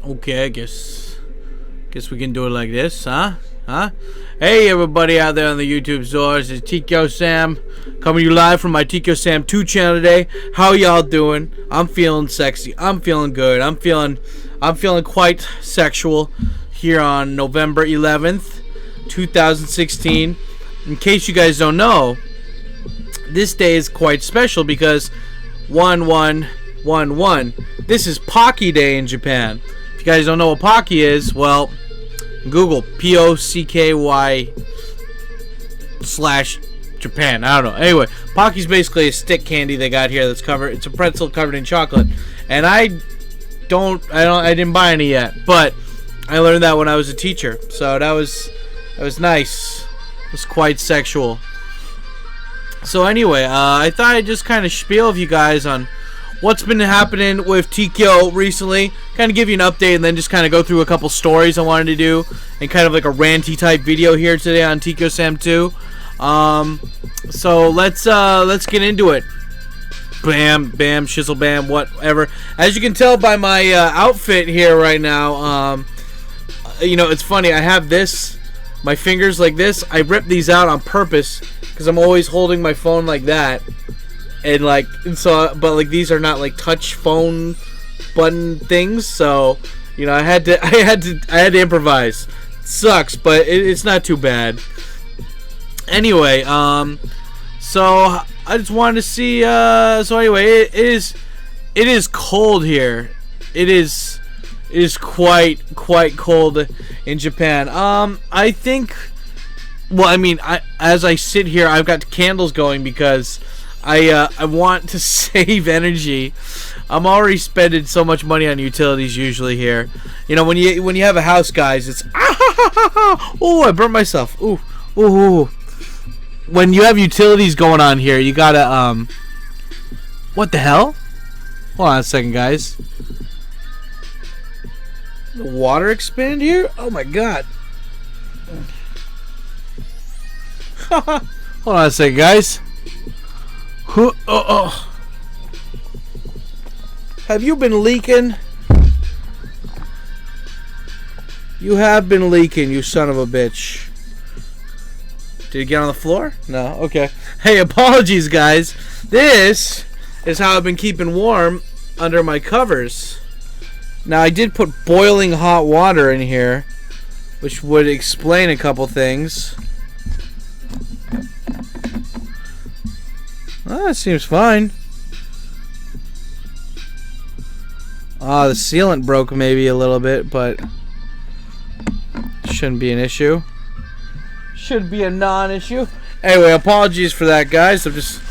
Okay, I guess we can do it like this, huh? Hey, everybody out there on the YouTube stores, it's Tkyo-Sam coming to you live from my Tkyo-Sam 2 channel today. How y'all doing? I'm feeling sexy. I'm feeling good. I'm feeling quite sexual here on November 11th, 2016. In case you guys don't know, this day is quite special because 1111. This is Pocky Day in Japan. If you guys don't know what Pocky is, well, Google POCKY/Japan. I don't know. Anyway, Pocky's basically a stick candy they got here that's covered. It's a pretzel covered in chocolate, and I didn't buy any yet, but I learned that when I was a teacher, so that was nice. It was quite sexual. So anyway, I thought I'd just kind of spiel with you guys on what's been happening with Tkyo recently, kind of give you an update, and then just kind of go through a couple stories I wanted to do, and kind of like a ranty type video here today on Tkyo-Sam 2. So let's get into it. Bam, bam, shizzle, bam, whatever. As you can tell by my outfit here right now, you know, it's funny. I have this, my fingers like this. I ripped these out on purpose because I'm always holding my phone like that. But these are not like touch phone button things, so you know I had to improvise. It sucks, but it's not too bad. Anyway, so I just wanted to see. So anyway, it is cold here. It is quite cold in Japan. I think. Well, I mean, as I sit here, I've got candles going because I want to save energy. I'm already spending so much money on utilities usually here. You know, when you have a house, guys, it's oh, I burnt myself. Ooh. When you have utilities going on here, you gotta what the hell? Hold on a second, guys. The water expand here? Oh my god. Hold on a second, guys. Have you been leaking? You have been leaking, you son of a bitch. Did it get on the floor? No? Okay. Hey, apologies, guys. This is how I've been keeping warm under my covers. Now, I did put boiling hot water in here, which would explain a couple things. That seems fine. The sealant broke maybe a little bit, but shouldn't be an issue. Should be a non-issue. Anyway, apologies for that, guys. I'm just...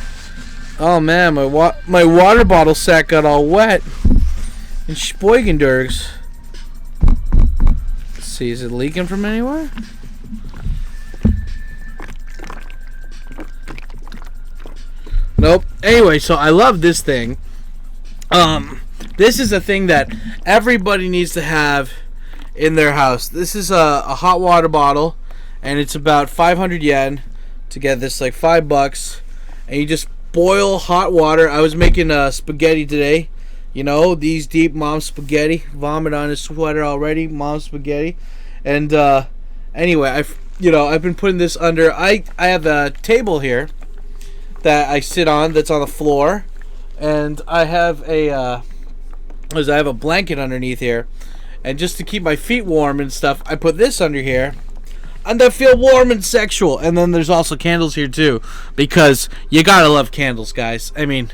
Oh, man, my water bottle sack got all wet. And Spoigendurgs. Let's see, is it leaking from anywhere? Nope. Anyway, so I love this thing. This is a thing that everybody needs to have in their house. This is a hot water bottle, and it's about 500 yen to get this, like $5. And you just boil hot water. I was making spaghetti today. You know, these deep mom spaghetti. Vomit on his sweater already. Mom spaghetti. And anyway, I've been putting this under. I have a table here that I sit on that's on the floor, and I have a blanket underneath here, and just to keep my feet warm and stuff, I put this under here, and I feel warm and sexual. And then there's also candles here too, because you gotta love candles, guys. I mean,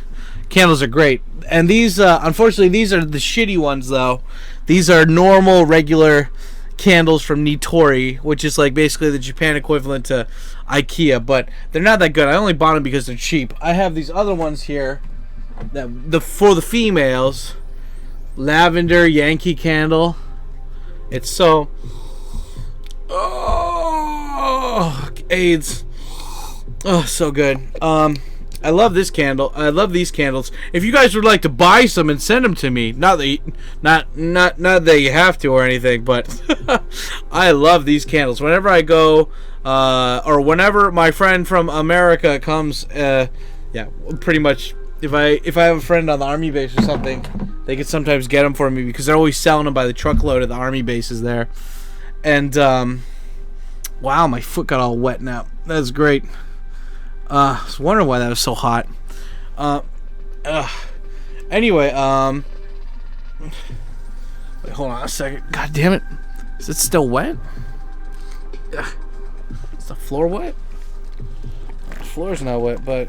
candles are great. And these, unfortunately, these are the shitty ones though. These are normal, regular candles from Nitori, which is like basically the Japan equivalent to IKEA, but they're not that good. I only bought them because they're cheap. I have these other ones here that for the females. Lavender Yankee candle. It's so AIDS. Oh, so good. I love this candle. I love these candles. If you guys would like to buy some and send them to me, not that you have to or anything, but I love these candles. Whenever I go, or whenever my friend from America comes, yeah, pretty much. If I have a friend on the army base or something, they could sometimes get them for me because they're always selling them by the truckload at the army bases there. And wow, my foot got all wet now. That's great. I was wondering why that was so hot. Anyway, wait, hold on a second. God damn it. Is it still wet? Is the floor wet? The floor's not wet, but...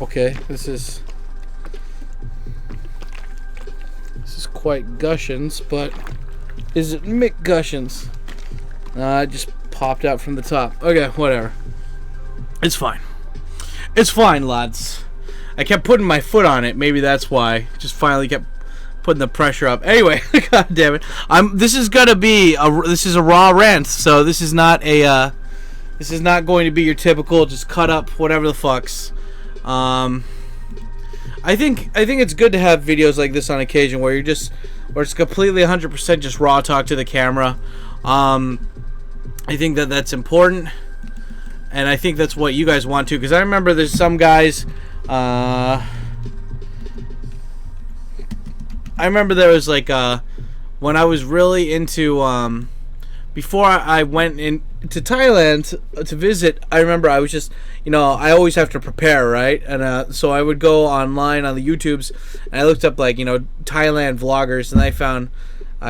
Okay, this is quite Gushins, but is it McGushins? It just popped out from the top. Okay, whatever. It's fine. It's fine, lads. I kept putting my foot on it. Maybe that's why. Just finally kept putting the pressure up. Anyway, god damn it. This is gonna be this is a raw rant, so this is not a this is not going to be your typical just cut up whatever the fucks. I think it's good to have videos like this on occasion where it's completely 100% just raw talk to the camera. I think that's important, and I think that's what you guys want to, because I remember there's some guys, I remember there was like when I was really into before I went into Thailand to visit, I remember I was just, I always have to prepare, right? And so I would go online on the YouTubes, and I looked up, like, Thailand vloggers, and I found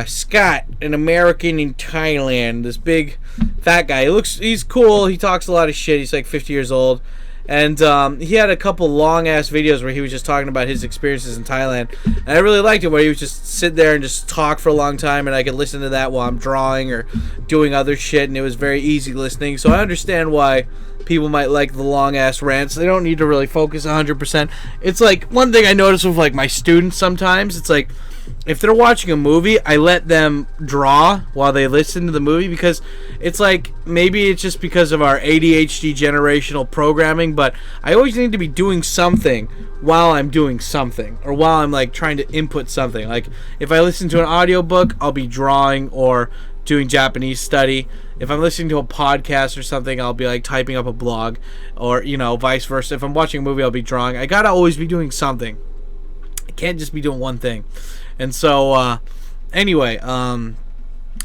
Scott, an American in Thailand, this big fat guy. He's cool, he talks a lot of shit, he's like 50 years old. And he had a couple long-ass videos where he was just talking about his experiences in Thailand. And I really liked it, where he would just sit there and just talk for a long time, and I could listen to that while I'm drawing or doing other shit, and it was very easy listening. So I understand why people might like the long-ass rants. They don't need to really focus 100%. It's like, one thing I notice with, like, my students sometimes, it's like, if they're watching a movie, I let them draw while they listen to the movie, because it's like, maybe it's just because of our ADHD generational programming, but I always need to be doing something while I'm doing something, or while I'm like trying to input something. Like, if I listen to an audiobook, I'll be drawing or doing Japanese study. If I'm listening to a podcast or something, I'll be like typing up a blog, or vice versa. If I'm watching a movie, I'll be drawing. I gotta always be doing something. I can't just be doing one thing. And so, anyway,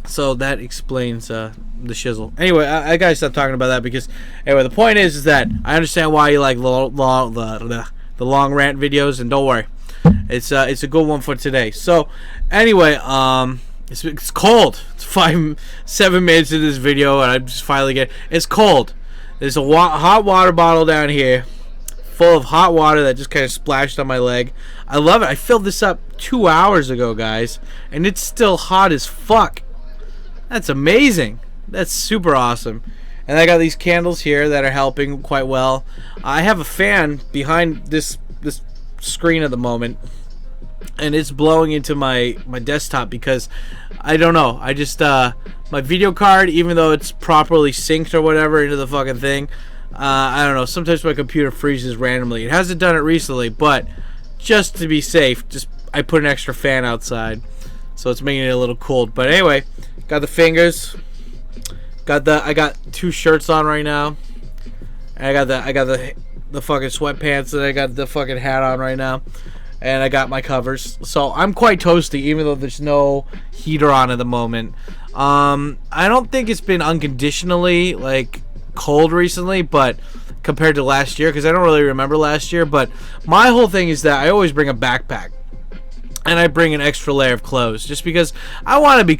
so that explains the shizzle. Anyway, I gotta stop talking about that, because anyway, the point is that I understand why you like the long rant videos, and don't worry, it's a good one for today. So anyway, it's cold. It's 7 minutes into this video, and I'm just finally it's cold. There's a hot water bottle down here, full of hot water that just kind of splashed on my leg. I love it. I filled this up 2 hours ago, guys, and it's still hot as fuck. That's amazing. That's super awesome. And I got these candles here that are helping quite well. I have a fan behind this screen at the moment, and it's blowing into my desktop, because I don't know, I just my video card, even though it's properly synced or whatever into the fucking thing, I don't know, sometimes my computer freezes randomly. It hasn't done it recently, but just to be safe, I put an extra fan outside, so it's making it a little cold. But anyway, got the fingers, I got 2 shirts on right now, and I got the fucking sweatpants, and I got the fucking hat on right now, and I got my covers. So I'm quite toasty, even though there's no heater on at the moment. I don't think it's been unconditionally like cold recently, but compared to last year, because I don't really remember last year. But my whole thing is that I always bring a backpack, and I bring an extra layer of clothes, just because I want to be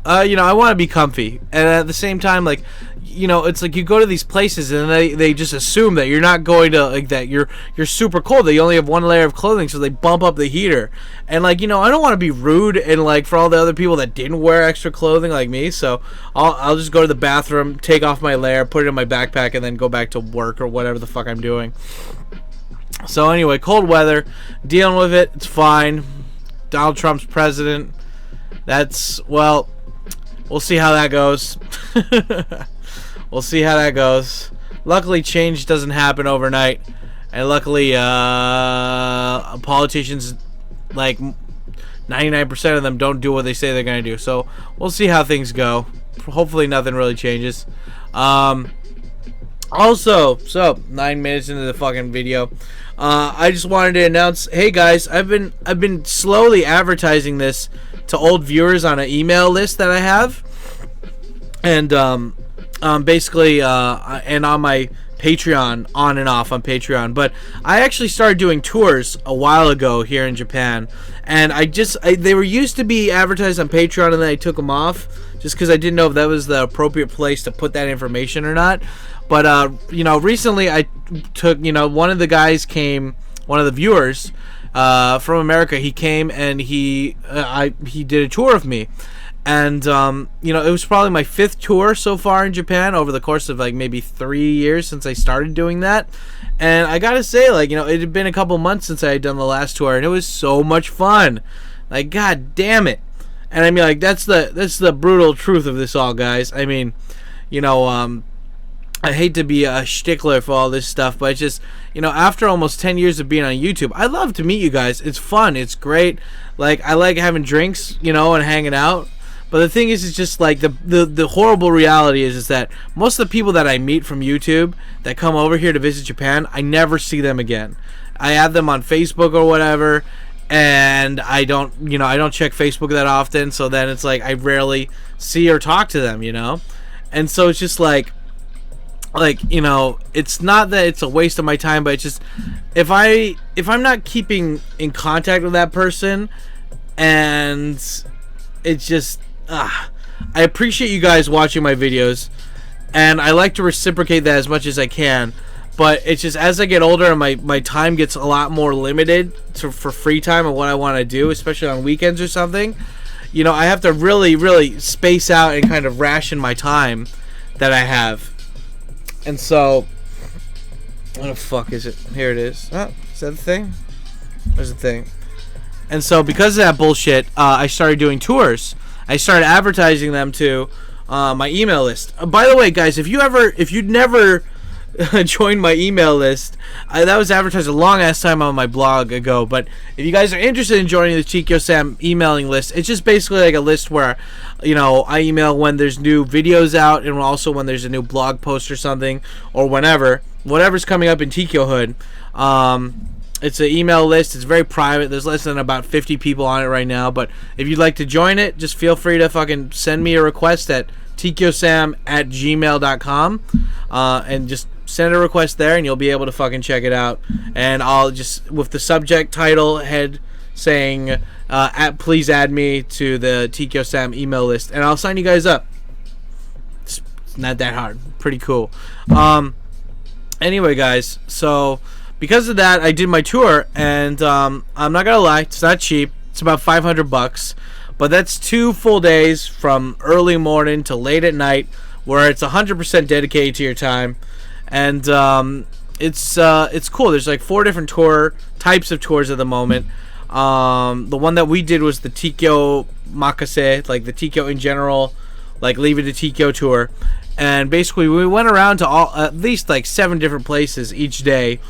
I want to be comfy, and at the same time, like, it's like you go to these places and they just assume that you're not going to, like, that you're super cold. They only have 1 layer of clothing, so they bump up the heater. And, like, I don't want to be rude, and, like, for all the other people that didn't wear extra clothing like me, so I'll just go to the bathroom, take off my layer, put it in my backpack, and then go back to work or whatever the fuck I'm doing. So anyway, cold weather, dealing with it, it's fine. Donald Trump's president. Well, we'll see how that goes. We'll see how that goes. Luckily, change doesn't happen overnight, and luckily, politicians, like 99% of them, don't do what they say they're gonna do. So we'll see how things go. Hopefully, nothing really changes. Also, so 9 minutes into the fucking video, I just wanted to announce, hey guys, I've been slowly advertising this to old viewers on an email list that I have, and basically, and on my Patreon, on and off on Patreon. But I actually started doing tours a while ago here in Japan, and they were used to be advertised on Patreon, and then I took them off just because I didn't know if that was the appropriate place to put that information or not. But recently I took, one of the guys came, one of the viewers from America. He came and he did a tour of me. And, it was probably my 5th tour so far in Japan over the course of, like, maybe 3 years since I started doing that. And I gotta say, like, it had been a couple months since I had done the last tour, and it was so much fun. Like, god damn it. And I mean, like, that's the brutal truth of this all, guys. I mean, I hate to be a stickler for all this stuff, but it's just, after almost 10 years of being on YouTube, I love to meet you guys. It's fun. It's great. Like, I like having drinks, and hanging out. But the thing is, it's just like the horrible reality is that most of the people that I meet from YouTube that come over here to visit Japan, I never see them again. I add them on Facebook or whatever, and I don't check Facebook that often, so then it's like I rarely see or talk to them, And so it's just like it's not that it's a waste of my time, but it's just if I'm not keeping in contact with that person, and it's just I appreciate you guys watching my videos, and I like to reciprocate that as much as I can, but it's just as I get older and my time gets a lot more limited for free time and what I want to do, especially on weekends or something, I have to really, really space out and kind of ration my time that I have. And so, what the fuck is it? Here it is. Oh, is that the thing? There's the thing. And so, because of that bullshit, I started doing tours. I started advertising them to my email list. By the way, guys, if you'd never joined my email list, that was advertised a long ass time on my blog ago. But if you guys are interested in joining the Tkyosam emailing list, it's just basically like a list where, I email when there's new videos out, and also when there's a new blog post or something, or whatever's coming up in Tkyohood. It's an email list. It's very private. There's less than about 50 people on it right now. But if you'd like to join it, just feel free to fucking send me a request at tkosam@gmail.com, and just send a request there, and you'll be able to fucking check it out. And I'll just, with the subject title head saying, please add me to the Tkyo-Sam email list, and I'll sign you guys up. It's not that hard. Pretty cool. Anyway, guys, so because of that, I did my tour, and I'm not gonna lie, it's not cheap. It's about $500, but that's 2 full days from early morning to late at night, where it's 100% dedicated to your time. And it's cool. There's like 4 different types of tours at the moment. The one that we did was the Tkyo Makase, like the Tkyo in general, like Leave It to Tkyo tour. And basically we went around to at least like 7 different places each day.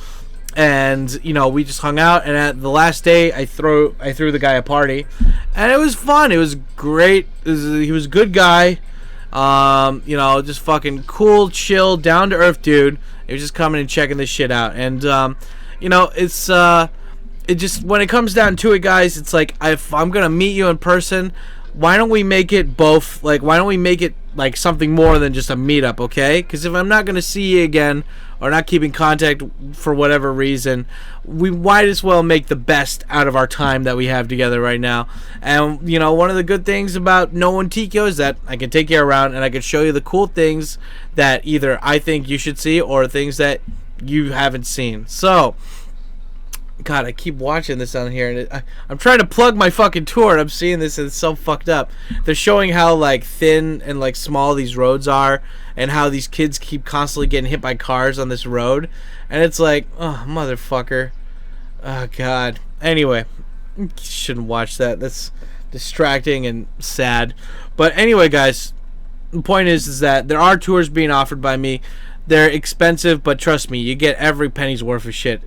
And we just hung out, and at the last day I threw the guy a party, and it was fun. It was great. He was a good guy. Just fucking cool, chill, down to earth dude. He was just coming and checking this shit out. And it's it just, when it comes down to it, guys, it's like, if I'm gonna meet you in person, why don't we make it both, like, why don't we make it like something more than just a meetup, okay? Because if I'm not gonna see you again, or not keeping contact for whatever reason, we might as well make the best out of our time that we have together right now. And one of the good things about knowing Tkyo is that I can take you around, and I can show you the cool things that either I think you should see, or things that you haven't seen. So, God, I keep watching this on here, and I'm trying to plug my fucking tour, and I'm seeing this, and it's so fucked up. They're showing how like thin and like small these roads are, and how these kids keep constantly getting hit by cars on this road, and it's like, oh, motherfucker. Oh, God. Anyway, you shouldn't watch that. That's distracting and sad. But anyway, guys, the point is that there are tours being offered by me. They're expensive, but trust me, you get every penny's worth of shit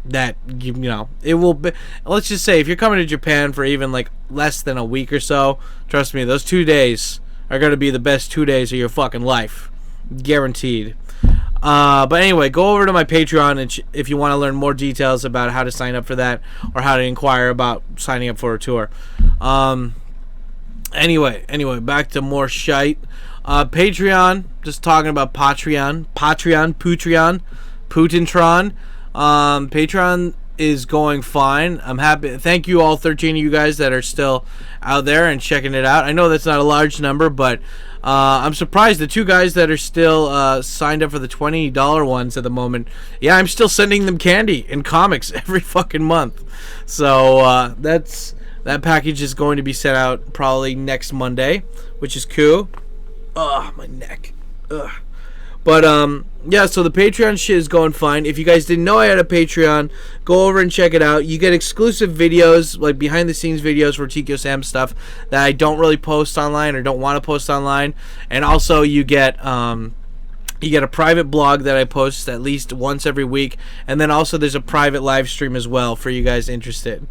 that it will be. Let's just say, if you're coming to Japan for even like less than a week or so, trust me, those 2 days are going to be the best 2 days of your fucking life, guaranteed. But anyway, go over to my Patreon and if you want to learn more details about how to sign up for that or how to inquire about signing up for a tour. Anyway, back to more shite. Patreon, just talking about Patreon, Putintron. Patreon is going fine. I'm happy. Thank you all 13 of you guys that are still out there and checking it out. I know that's not a large number, but I'm surprised the 2 guys that are still signed up for the $20 ones at the moment. Yeah, I'm still sending them candy and comics every fucking month. So that package is going to be sent out probably next Monday, which is cool. Ugh, my neck. Ugh. But yeah, so the Patreon shit is going fine. If you guys didn't know I had a Patreon, go over and check it out. You get exclusive videos, like behind the scenes videos for Tkyo-Sam stuff that I don't really post online or don't want to post online. And also you get a private blog that I post at least once every week, and then also there's a private live stream as well for you guys interested.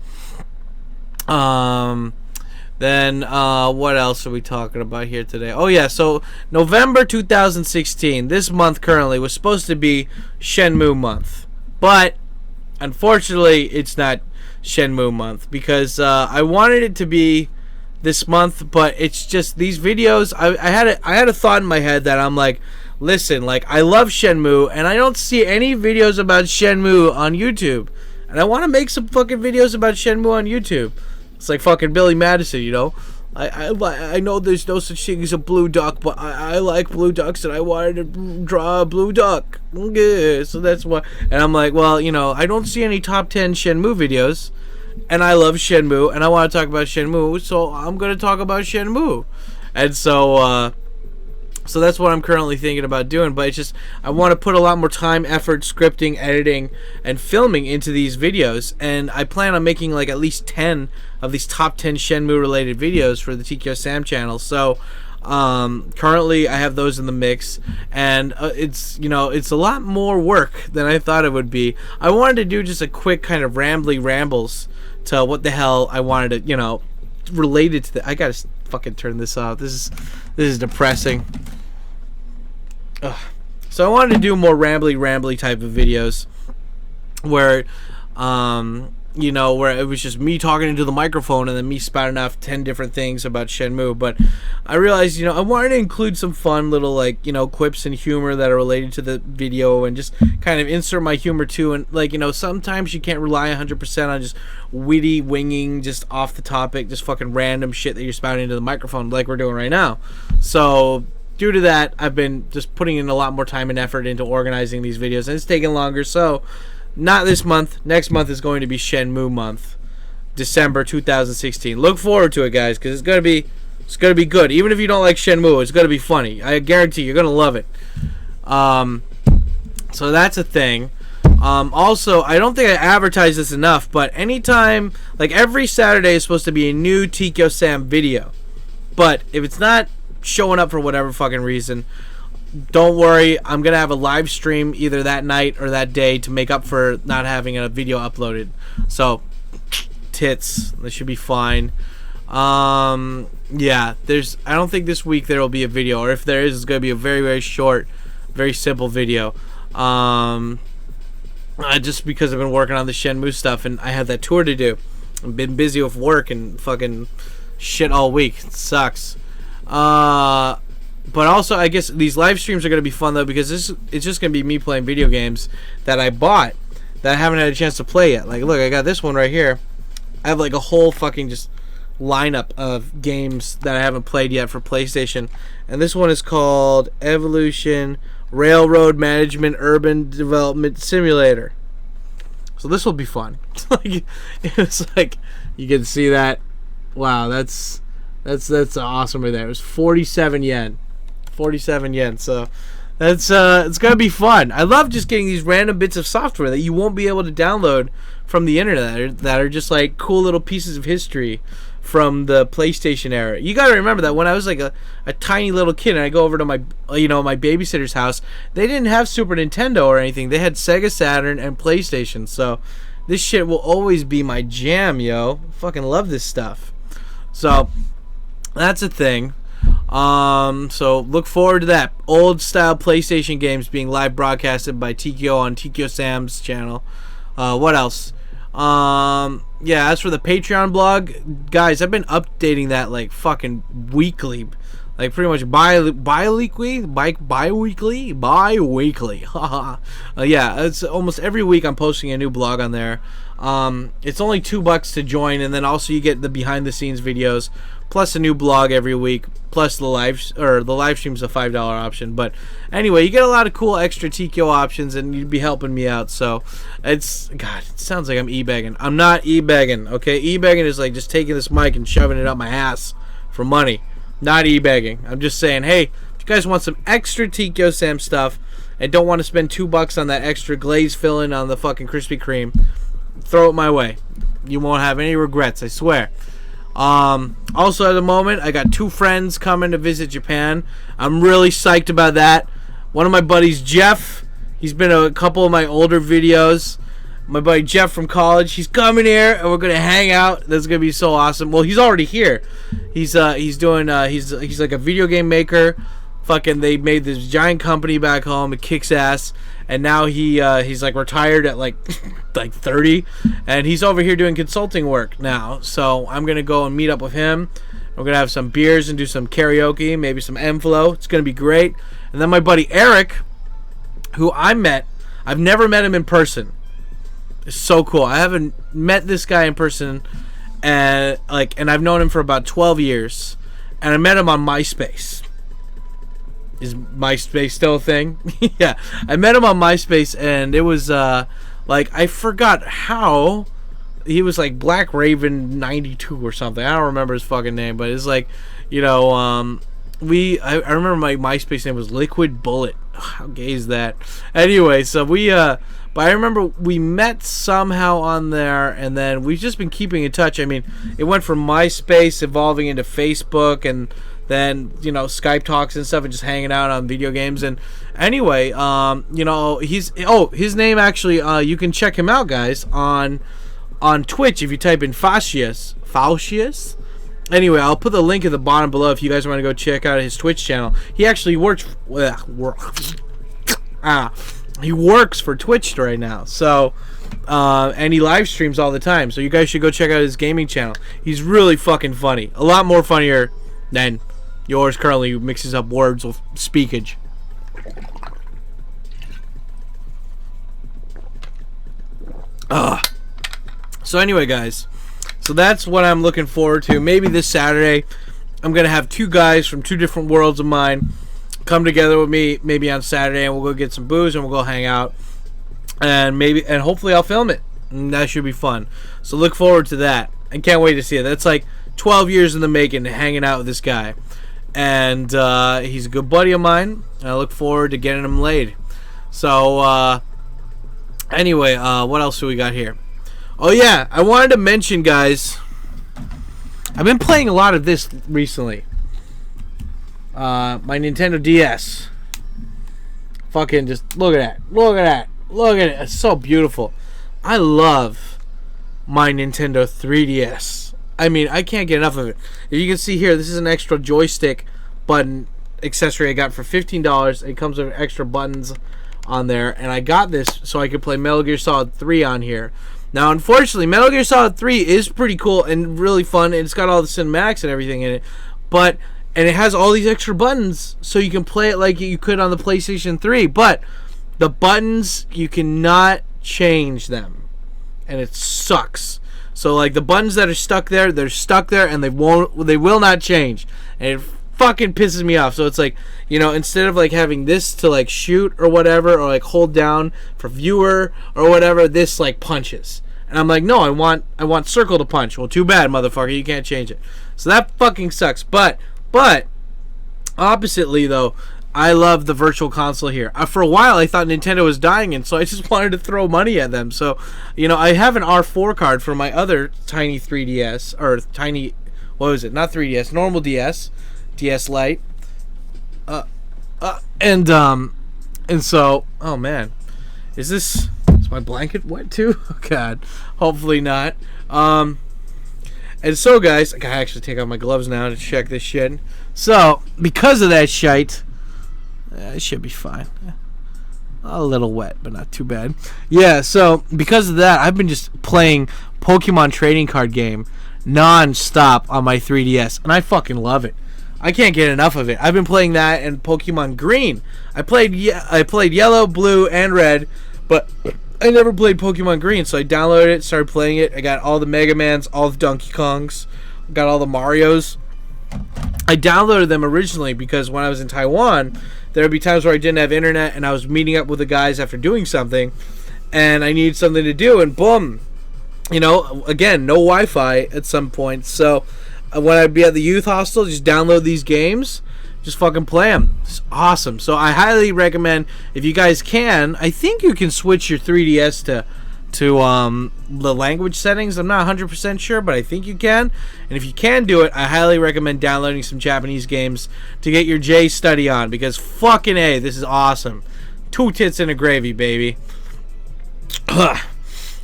Then what else are we talking about here today? Oh yeah, so November 2016, this month currently was supposed to be Shenmue month, but unfortunately it's not Shenmue month because I wanted it to be this month, but it's just these videos. I had a thought in my head that I'm like, listen, like I love Shenmue and I don't see any videos about Shenmue on YouTube, and I want to make some fucking videos about Shenmue on YouTube. It's like fucking Billy Madison, you know. I know there's no such thing as a blue duck, but I like blue ducks, and I wanted to draw a blue duck. Yeah, so that's why. And I'm like, well, you know, I don't see any top 10 Shenmue videos, and I love Shenmue, and I want to talk about Shenmue, so I'm gonna talk about Shenmue. And so that's what I'm currently thinking about doing, but it's just I want to put a lot more time, effort, scripting, editing, and filming into these videos, and I plan on making like at least 10 of these top 10 Shenmue related videos for the Tkyo-Sam channel. So currently I have those in the mix, and it's a lot more work than I thought it would be. I wanted to do just a quick kind of rambles to what the hell I wanted to, related to the. I gotta fucking turn this off. This is depressing. Ugh. So I wanted to do more rambly type of videos where where it was just me talking into the microphone and then me spouting off 10 different things about Shenmue. But I realized, I wanted to include some fun little, like, quips and humor that are related to the video, and just kind of insert my humor too. And, like, sometimes you can't rely 100% on just witty winging, just off the topic, just fucking random shit that you're spouting into the microphone like we're doing right now. So due to that, I've been just putting in a lot more time and effort into organizing these videos, and it's taking longer. So not this month. Next month is going to be Shenmue month, December 2016. Look forward to it, guys, because it's gonna be good. Even if you don't like Shenmue, it's gonna be funny. I guarantee you're gonna love it. So that's a thing. Also, I don't think I advertised this enough, but anytime, like every Saturday is supposed to be a new Tkyo-Sam video. But if it's not showing up for whatever fucking reason, don't worry, I'm gonna have a live stream either that night or that day to make up for not having a video uploaded. So tits, that should be fine. Yeah, I don't think this week there will be a video, or if there is, it's gonna be a very, very short, very simple video. Just because I've been working on the Shenmue stuff and I have that tour to do. I've been busy with work and fucking shit all week. It sucks. But also, I guess these live streams are going to be fun, though, because it's just going to be me playing video games that I bought that I haven't had a chance to play yet. Like, look, I got this one right here. I have, like, a whole fucking just lineup of games that I haven't played yet for PlayStation. And this one is called Evolution Railroad Management Urban Development Simulator. So this will be fun. It's like, you can see that. Wow, that's awesome right there. It was 47 yen. 47 yen. So that's it's gonna be fun. I love just getting these random bits of software that you won't be able to download from the internet that are just like cool little pieces of history from the PlayStation era. You gotta remember that when I was like a tiny little kid and I go over to my my babysitter's house, they didn't have Super Nintendo or anything. They had Sega Saturn and PlayStation. So this shit will always be my jam, yo. Fucking love this stuff. So that's a thing. So look forward to that. Old style PlayStation games being live broadcasted by Tkyo on Tkyosam channel. What else? Yeah, as for the Patreon blog, guys, I've been updating that like fucking weekly. Like pretty much bi-weekly. Yeah, it's almost every week I'm posting a new blog on there. It's only $2 to join, and then also you get the behind the scenes videos, plus a new blog every week, plus the live stream's a $5 option. But anyway, you get a lot of cool extra TKO options, and you'd be helping me out. So it sounds like I'm e-begging. I'm not e-begging, okay? E-begging is like just taking this mic and shoving it up my ass for money. Not e-begging. I'm just saying, hey, if you guys want some extra Tkyosam stuff and don't want to spend $2 on that extra glaze filling on the fucking Krispy Kreme, throw it my way. You won't have any regrets, I swear. Also at the moment, I got 2 friends coming to visit Japan. I'm really psyched about that. One of my buddies, Jeff, he's been in a couple of my older videos. My buddy Jeff from college, he's coming here and we're gonna hang out. That's gonna be so awesome. Well, he's already here. He's doing he's like a video game maker. Fucking, they made this giant company back home. It kicks ass. And now he's like retired at like 30, and he's over here doing consulting work now. So I'm gonna go and meet up with him. We're gonna have some beers and do some karaoke, maybe some M-Flow. It's gonna be great. And then my buddy Eric, who I've never met him in person. It's so cool. I haven't met this guy in person, and I've known him for about 12 years, and I met him on MySpace. Is MySpace still a thing? Yeah, I met him on MySpace, and it was I forgot how. He was like Black Raven 92 or something. I don't remember his fucking name, but it's like, you know, I remember my MySpace name was Liquid Bullet. How gay is that? Anyway, so but I remember we met somehow on there, and then we've just been keeping in touch. I mean, it went from MySpace evolving into Facebook, and then, you know, Skype talks and stuff, and just hanging out on video games. And anyway, you know, his name actually, you can check him out, guys, on Twitch if you type in Faushius. Anyway, I'll put the link at the bottom below if you guys want to go check out his Twitch channel. He actually he works for Twitch right now. So, and he live streams all the time. So you guys should go check out his gaming channel. He's really fucking funny. A lot more funnier than yours currently, who mixes up words with speakage. So anyway, guys, so that's what I'm looking forward to. Maybe this Saturday I'm gonna have 2 guys from 2 different worlds of mine come together with me, maybe on Saturday, and we'll go get some booze and we'll go hang out, and hopefully I'll film it, and that should be fun. So look forward to that. I can't wait to see it. That's like 12 years in the making, hanging out with this guy, and he's a good buddy of mine, and I look forward to getting him laid. So anyway, what else do we got here? Oh yeah, I wanted to mention, guys, I've been playing a lot of this recently. My Nintendo DS. Fucking just look at that. Look at that. Look at it. It's so beautiful. I love my Nintendo 3DS. I mean, I can't get enough of it. If you can see here, this is an extra joystick button accessory I got for $15. It comes with extra buttons on there, and I got this so I could play Metal Gear Solid 3 on here. Now, unfortunately, Metal Gear Solid 3 is pretty cool and really fun, and it's got all the cinematics and everything in it, and it has all these extra buttons, so you can play it like you could on the PlayStation 3, but the buttons, you cannot change them, and it sucks. So, like, the buttons that are stuck there, they're stuck there, and they will not change, and it fucking pisses me off. So it's like, you know, instead of like having this to like shoot or whatever, or like hold down for viewer or whatever, this like punches. And I'm like, no, I want circle to punch. Well, too bad, motherfucker, you can't change it. So that fucking sucks. But oppositely though, I love the virtual console here. For a while I thought Nintendo was dying, and so I just wanted to throw money at them. So, you know, I have an R4 card for my other tiny 3DS, or tiny, what was it, not 3DS, normal DS Lite, and so, oh man, is my blanket wet too? Oh god, hopefully not. And so, guys, I gotta actually take off my gloves now to check this shit. So, because of that shite, it should be fine. A little wet, but not too bad. Yeah, so because of that, I've been just playing Pokemon trading card game non-stop on my 3DS, and I fucking love it. I can't get enough of it. I've been playing that and Pokemon Green. I played Yellow, Blue, and Red, but I never played Pokemon Green, so I downloaded it, started playing it. I got all the Mega Mans, all the Donkey Kongs, got all the Marios. I downloaded them originally because when I was in Taiwan, there would be times where I didn't have internet and I was meeting up with the guys after doing something, and I needed something to do, and boom, you know, again, no Wi-Fi at some point. So when I'd be at the youth hostel, just download these games, just fucking play them. It's awesome. So I highly recommend, if you guys can, I think you can switch your 3DS to the language settings. I'm not 100% sure, but I think you can. And if you can do it, I highly recommend downloading some Japanese games to get your J study on, because fucking A, this is awesome. 2 tits and a gravy, baby.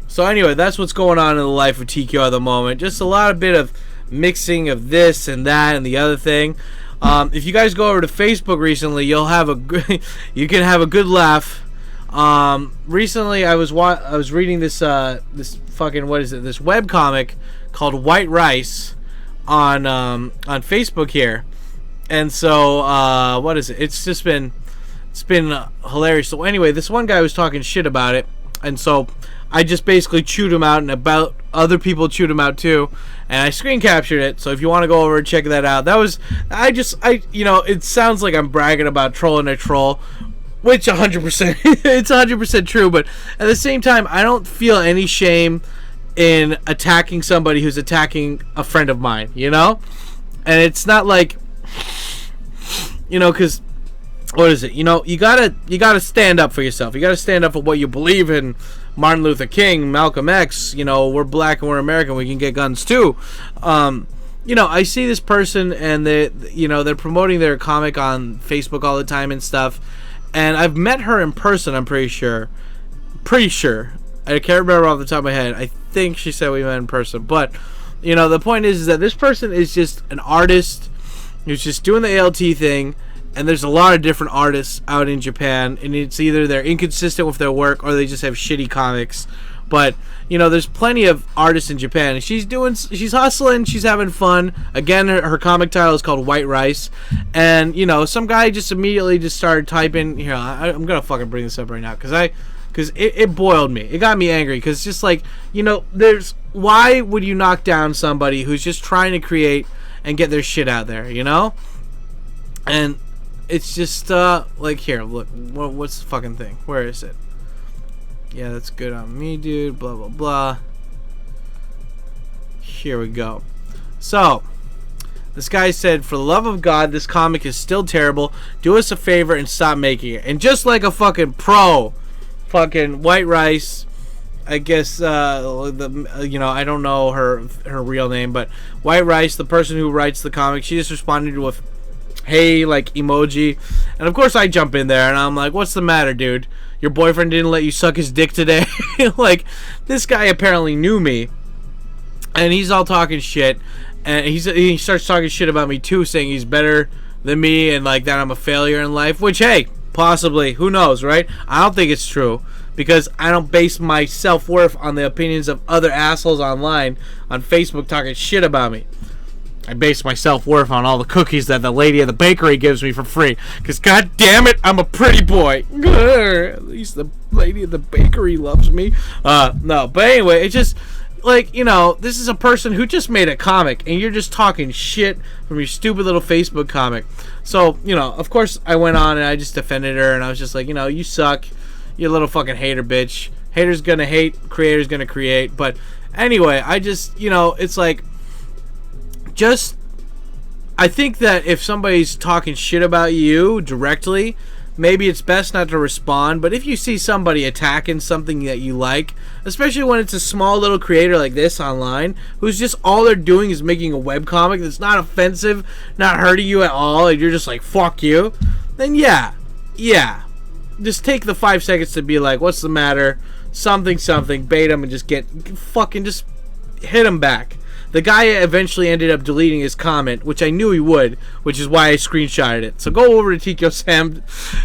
So anyway, that's what's going on in the life of Tkyo at the moment. Just a lot of bit of mixing of this and that and the other thing. If you guys go over to Facebook recently, you can have a good laugh. Recently I was reading this fucking, what is it, this webcomic called White Rice on Facebook here. And so what is it? It's been hilarious. So anyway, this one guy was talking shit about it, and so I just basically chewed him out, and about other people chewed him out too, and I screen captured it. So if you want to go over and check that out, you know, it sounds like I'm bragging about trolling a troll, which 100% it's 100% true, but at the same time, I don't feel any shame in attacking somebody who's attacking a friend of mine, you know? And it's not like, you know, because what is it? You know, you gotta stand up for yourself. You gotta stand up for what you believe in. Martin Luther King, Malcolm X, you know, we're black and we're American, we can get guns too. You know, I see this person and they're promoting their comic on Facebook all the time and stuff. And I've met her in person, I'm pretty sure. I can't remember off the top of my head. I think she said we met in person. But, you know, the point is that this person is just an artist who's just doing the ALT thing. And there's a lot of different artists out in Japan, and it's either they're inconsistent with their work or they just have shitty comics. But, you know, there's plenty of artists in Japan. She's hustling, she's having fun. Again, her comic title is called White Rice. And, you know, some guy just immediately just started typing. Here, I'm going to fucking bring this up right now, because it boiled me. It got me angry, because it's just like, you know, why would you knock down somebody who's just trying to create and get their shit out there, you know? And it's just, like, here, look, what's the fucking thing? Where is it? Yeah, that's good on me, dude, blah, blah, blah. Here we go. So, this guy said, for the love of God, this comic is still terrible. Do us a favor and stop making it. And just like a fucking pro, fucking White Rice, I guess, you know, I don't know her real name, but White Rice, the person who writes the comic, she just responded with, hey, like, emoji. And of course I jump in there and I'm like, what's the matter, dude? Your boyfriend didn't let you suck his dick today? Like, this guy apparently knew me, and he's all talking shit, and he starts talking shit about me too, saying he's better than me and like that I'm a failure in life, which, hey, possibly, who knows, right? I don't think it's true, because I don't base my self-worth on the opinions of other assholes online on Facebook talking shit about me. I base my self-worth on all the cookies that the lady at the bakery gives me for free. Because, god damn it, I'm a pretty boy. At least the lady at the bakery loves me. No, but anyway, it's just, like, you know, this is a person who just made a comic, and you're just talking shit from your stupid little Facebook comic. So, you know, of course, I went on and I just defended her, and I was just like, you know, you suck. You little fucking hater bitch. Haters gonna hate, creator's gonna create. But anyway, I just, you know, it's like, I think that if somebody's talking shit about you directly, maybe it's best not to respond. But if you see somebody attacking something that you like, especially when it's a small little creator like this online, who's just, all they're doing is making a webcomic that's not offensive, not hurting you at all, and you're just like, fuck you, then yeah, just take the 5 seconds to be like, what's the matter, something, bait them, and just hit them back. The guy eventually ended up deleting his comment, which I knew he would, which is why I screenshotted it. So go over to Tkyo-Sam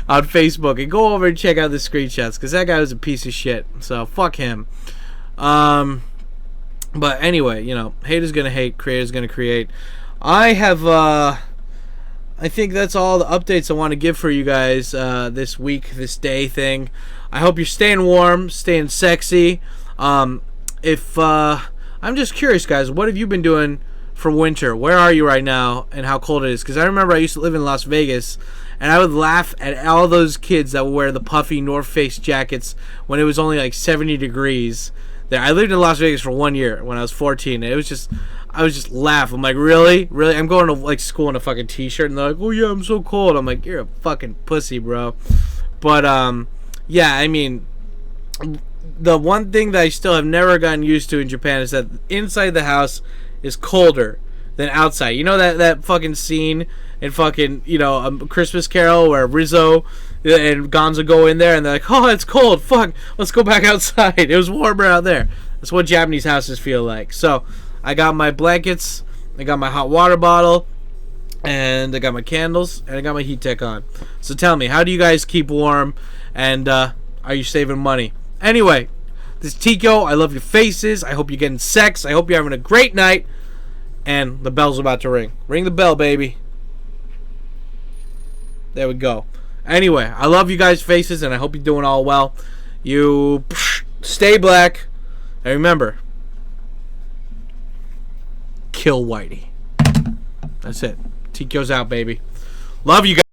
on Facebook and go over and check out the screenshots, because that guy was a piece of shit. So fuck him. But anyway, you know, haters gonna hate, creators gonna create. I think that's all the updates I want to give for you guys this week, this day thing. I hope you're staying warm, staying sexy. I'm just curious, guys, what have you been doing for winter? Where are you right now and how cold it is? Because I remember I used to live in Las Vegas, and I would laugh at all those kids that would wear the puffy North Face jackets when it was only like 70 degrees there. I lived in Las Vegas for 1 year when I was 14, and I was just laughing. I'm like, really? I'm going to like school in a fucking t-shirt, and they're like, oh yeah, I'm so cold. I'm like, you're a fucking pussy, bro. But yeah, I mean, the one thing that I still have never gotten used to in Japan is that inside the house is colder than outside. You know that fucking scene in fucking, you know, A Christmas Carol where Rizzo and Gonzo go in there and they're like, oh, it's cold. Fuck, let's go back outside. It was warmer out there. That's what Japanese houses feel like. So I got my blankets, I got my hot water bottle, and I got my candles, and I got my heat tech on. So tell me, how do you guys keep warm, and are you saving money? Anyway, this is Tkyo. I love your faces. I hope you're getting sex. I hope you're having a great night. And the bell's about to ring. Ring the bell, baby. There we go. Anyway, I love you guys' faces, and I hope you're doing all well. You stay black. And remember, kill Whitey. That's it. Tkyo's out, baby. Love you guys.